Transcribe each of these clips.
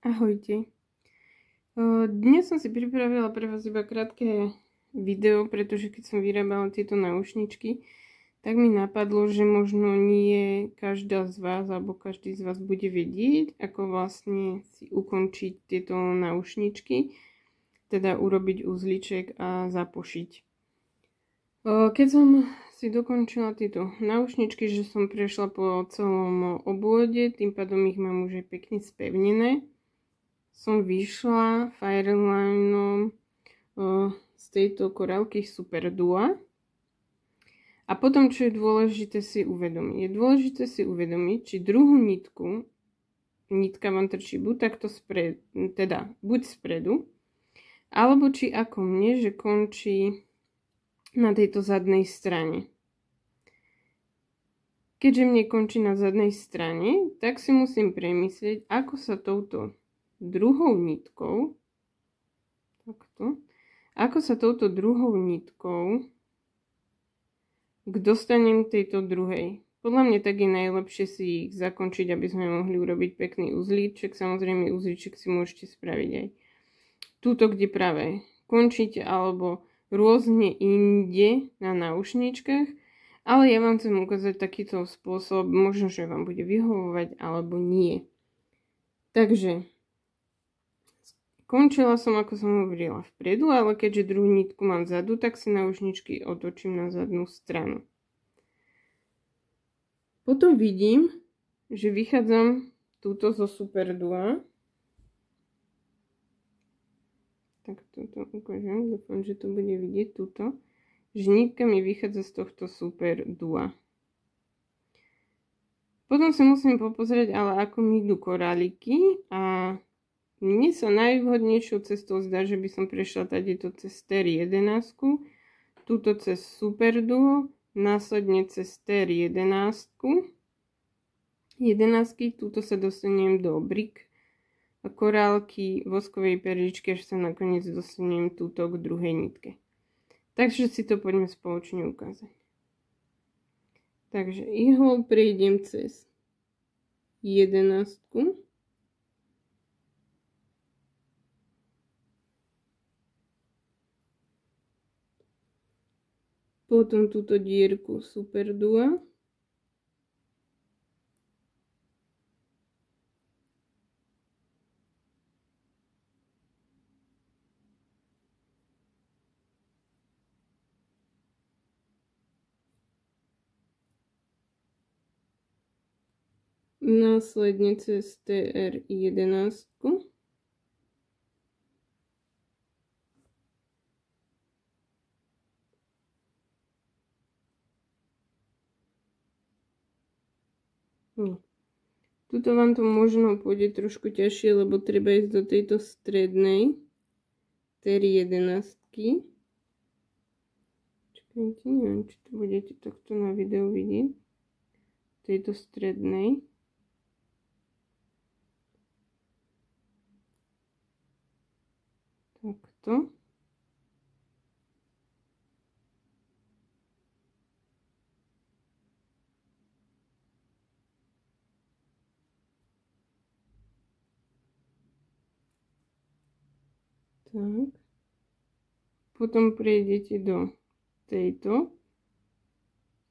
Ahojte. Dnes som si pripravila pre vás iba krátke video, pretože keď som vyrábala tieto náušničky, tak mi napadlo, že možno nie každá z vás alebo každý z vás bude vedieť, ako vlastne si ukončiť tieto náušničky, teda urobiť uzlíček a zapošiť. Keď som si dokončila tieto náušničky, že som prešla po celom obvode, tým pádom ich mám už aj pekne spevnené, som vyšla Firelineom z tejto korálky Super Duo. A potom, čo je dôležité si uvedomiť? Je dôležité si uvedomiť, či druhú nitka vám trčí buď takto buď spredu, alebo či ako mne, že končí na tejto zadnej strane. Keďže mne končí na zadnej strane, tak si musím premyslieť, ako sa touto druhou nitkou, ako sa touto druhou nitkou dostanem k tejto druhej. Podľa mňa tak je najlepšie si ich zakončiť, aby sme mohli urobiť pekný uzlíček. Samozrejme uzlíček si môžete spraviť aj túto, kde práve končíte, alebo rôzne inde na náušničkách. Ale ja vám chcem ukázať takýto spôsob, možno, že vám bude vyhovovať, alebo nie. Takže končila som, ako som hovorila, vpredu, ale keďže druhú nitku mám vzadu, tak si náušničky otočím na zadnú stranu. Potom vidím, že vychádzam túto zo Super Duo. Tak toto ukážem, dúfam, že to bude vidieť túto. Že nitka mi vychádza z tohto Super Duo. Potom si musím popozrieť, ale ako mi idú koráliky a mne sa najvhodnejšou cestou zdá, že by som prešla tadyto cez TER 11, túto cez Super Duo, následne cez TER 11, túto sa dostanem do Brick a korálky voskovej perličky, až sa nakoniec dostanem túto k druhej nitke. Takže si to poďme spoločne ukázať. Takže ihlou prejdem cez 11. Potom túto dierku Super Duo. Následne cez TR 11. No. Tuto vám to možno pôjde trošku ťažšie, lebo treba ísť do tejto strednej TR 11. Čakajte, neviem, či to budete takto na videu vidieť. Tejto strednej. Takto. Tak. Potom prejdete do tejto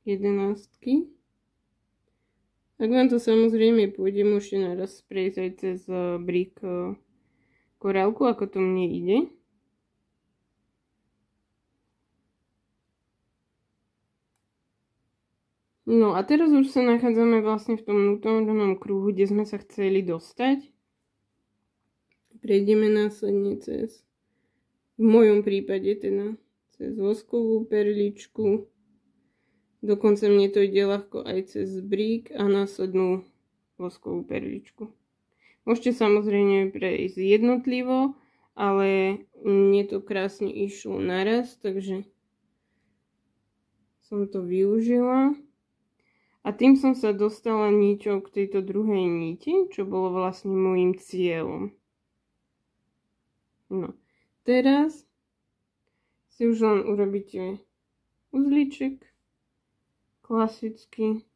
11. Ak vám to samozrejme pôjde, môžete naraz prejsť aj cez Brick korálku, ako to mne ide. No a teraz už sa nachádzame vlastne v tom vnútornom kruhu, kde sme sa chceli dostať. Prejdeme následne cez, v mojom prípade teda, cez voskovú perličku. Dokonca mne to ide ľahko aj cez Brick a následnú voskovú perličku. Môžete samozrejme prejsť jednotlivo, ale mne to krásne išlo naraz, takže som to využila. A tým som sa dostala niťou k tejto druhej niti, čo bolo vlastne môjim cieľom. No, teraz si už len urobíte uzlíček, klasicky.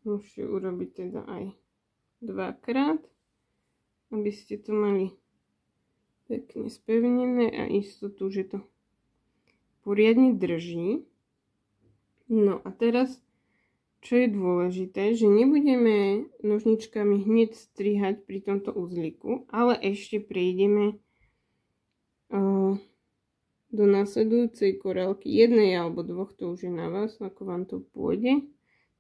Môžete urobiť teda aj dvakrát, aby ste to mali pekne spevnené a istotu, že to poriadne drží. No a teraz, čo je dôležité, že nebudeme nožničkami hneď strihať pri tomto uzlíku, ale ešte prejdeme do nasledujúcej korálky, jednej alebo dvoch, to už je na vás, ako vám to pôjde.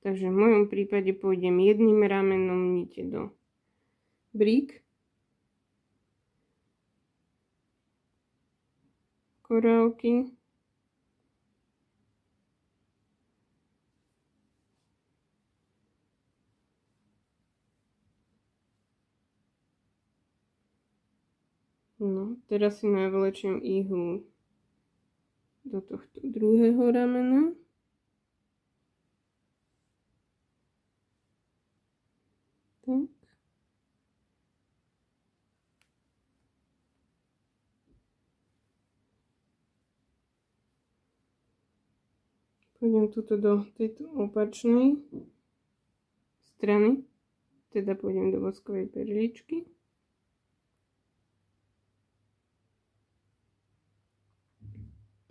Takže v mojom prípade pôjdem jedným ramenom nite do brík korálky. No, teraz si navlečiem ihlu do tohto druhého ramena. Tak. Pôjdem tuto do tejto opačnej strany, teda pôjdem do voskovej perličky.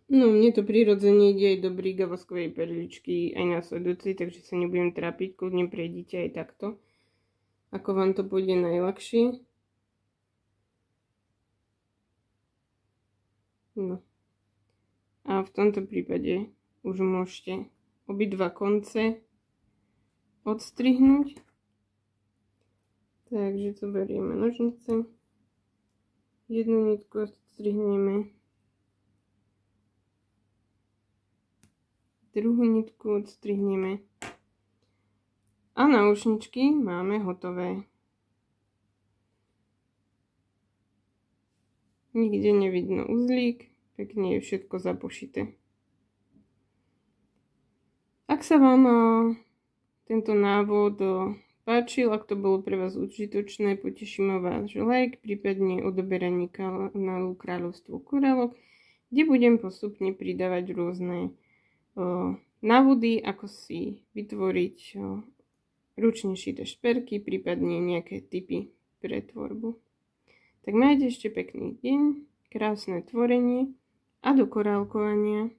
No, mne to prirodzene ide aj do bríga voskovej perličky, aj nasledujúcej, takže sa nebudem trápiť, kľudne prejdite aj takto, ako vám to pôjde najľahšie. No. A v tomto prípade už môžete obidva konce odstrihnúť. Takže to berieme nožnice. Jednu nitku odstrihneme. Druhú nitku odstrihneme. A náušničky máme hotové. Nikde nevidno uzlík, pekne je všetko zapošité. Ak sa vám tento návod páčil, ak to bolo pre vás užitočné, poteším vás like, prípadne odoberanie kanálu Kráľovstvo korálok, kde budem postupne pridávať rôzne návody, ako si vytvoriť ručne šité šperky, prípadne nejaké tipy pre tvorbu. Tak majte ešte pekný deň, krásne tvorenie a do korálkovania.